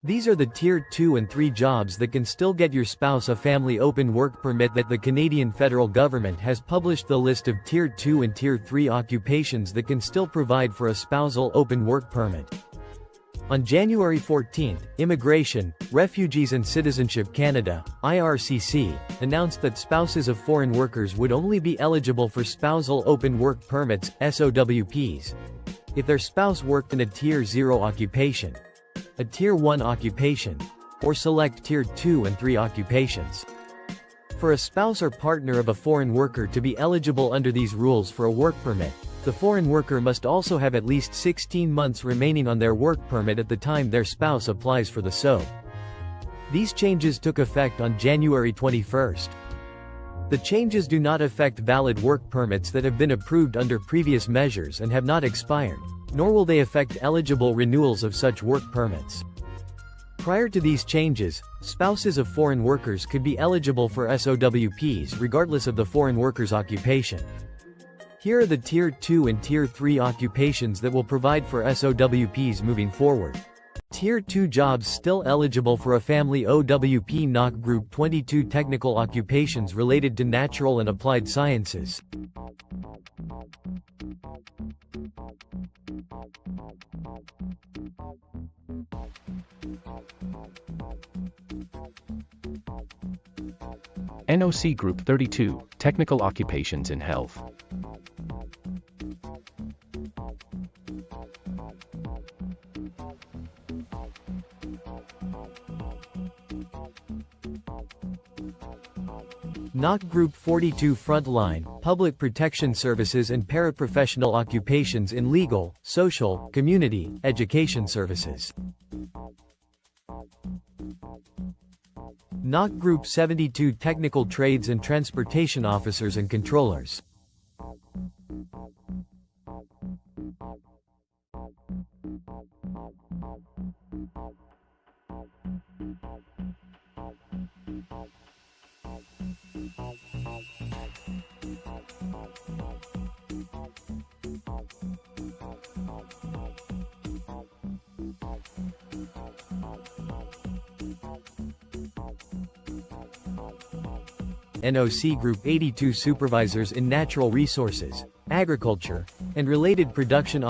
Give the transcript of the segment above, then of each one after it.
These are the Tier 2 and 3 jobs that can still get your spouse a family open work permit. That the Canadian federal government has published the list of Tier 2 and Tier 3 occupations that can still provide for a spousal open work permit. On January 14, Immigration, Refugees and Citizenship Canada, IRCC, announced that spouses of foreign workers would only be eligible for spousal open work permits, SOWPs, if their spouse worked in a Tier 0 occupation, a Tier 1 occupation, or select Tier 2 and 3 occupations. For a spouse or partner of a foreign worker to be eligible under these rules for a work permit, the foreign worker must also have at least 16 months remaining on their work permit at the time their spouse applies for the SOWP. These changes took effect on January 21. The changes do not affect valid work permits that have been approved under previous measures and have not expired, nor will they affect eligible renewals of such work permits. Prior to these changes, spouses of foreign workers could be eligible for SOWPs regardless of the foreign worker's occupation. Here are the Tier 2 and Tier 3 occupations that will provide for SOWPs moving forward. Tier 2 jobs still eligible for a family OWP NOC Group 22 technical occupations related to natural and applied sciences. NOC Group 32, Technical Occupations in Health. NOC Group 42 Frontline, Public Protection Services and Paraprofessional Occupations in Legal, Social, Community, Education Services. NOC Group 72 Technical Trades and Transportation Officers and Controllers. NOC Group 82 Supervisors in Natural Resources, Agriculture, and Related Production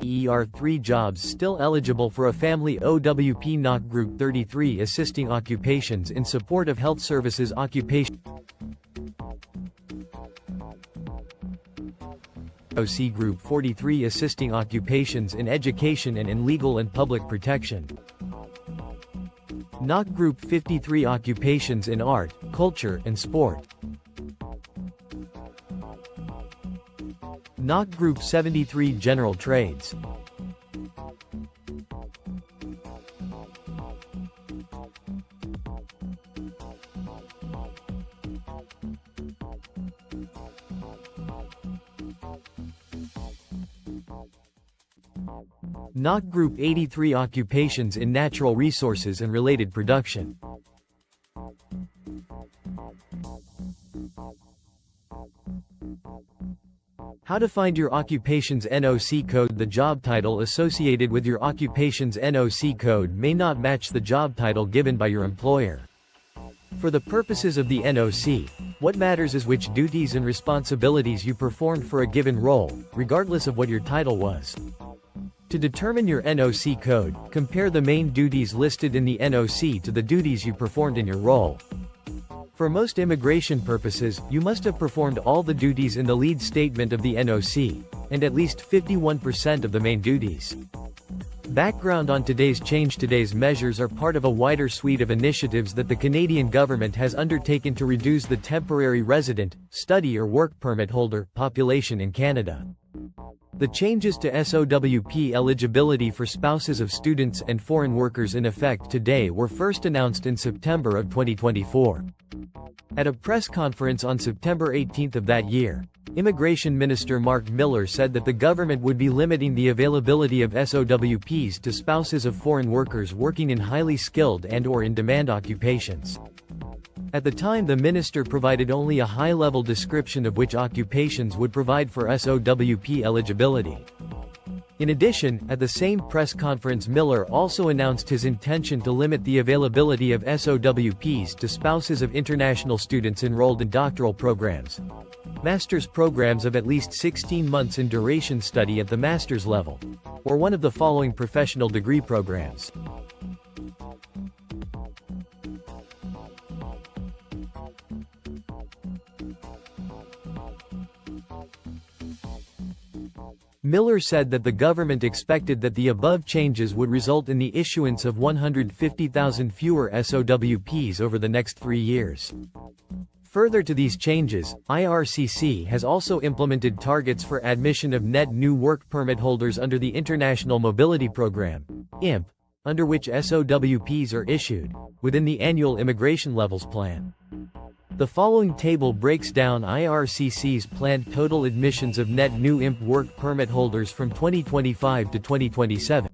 ER3 jobs still eligible for a family OWP NOC Group 33 Assisting Occupations in Support of Health Services Occupation NOC Group 43 Assisting Occupations in Education and in Legal and Public Protection. NOC Group 53 Occupations in Art, Culture, and Sport. NOC Group 73 General Trades. NOC Group 83 Occupations in Natural Resources and Related Production. How to find your occupation's NOC code. The job title associated with your occupation's NOC code may not match the job title given by your employer. For the purposes of the NOC, what matters is which duties and responsibilities you performed for a given role, regardless of what your title was. To determine your NOC code, compare the main duties listed in the NOC to the duties you performed in your role. For most immigration purposes, you must have performed all the duties in the lead statement of the NOC, and at least 51% of the main duties. Background on today's change. Today's measures are part of a wider suite of initiatives that the Canadian government has undertaken to reduce the temporary resident, study or work permit holder population in Canada. The changes to SOWP eligibility for spouses of students and foreign workers in effect today were first announced in September of 2024. At a press conference on September 18 of that year, Immigration Minister Mark Miller said that the government would be limiting the availability of SOWPs to spouses of foreign workers working in highly skilled and/or in-demand occupations. At the time, the minister provided only a high-level description of which occupations would provide for SOWP eligibility. In addition, at the same press conference, Miller also announced his intention to limit the availability of SOWPs to spouses of international students enrolled in doctoral programs. Master's programs of at least 16 months in duration study at the master's level, or one of the following professional degree programs. Miller said that the government expected that the above changes would result in the issuance of 150,000 fewer SOWPs over the next 3 years. Further to these changes, IRCC has also implemented targets for admission of net new work permit holders under the International Mobility Program, IMP, under which SOWPs are issued, within the annual immigration levels plan. The following table breaks down IRCC's planned total admissions of net new IMP work permit holders from 2025 to 2027.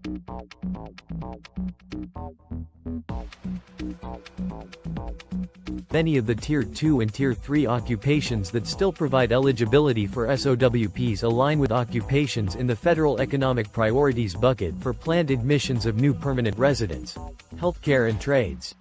Many of the Tier 2 and Tier 3 occupations that still provide eligibility for SOWPs align with occupations in the Federal Economic Priorities bucket for planned admissions of new permanent residents: healthcare and trades.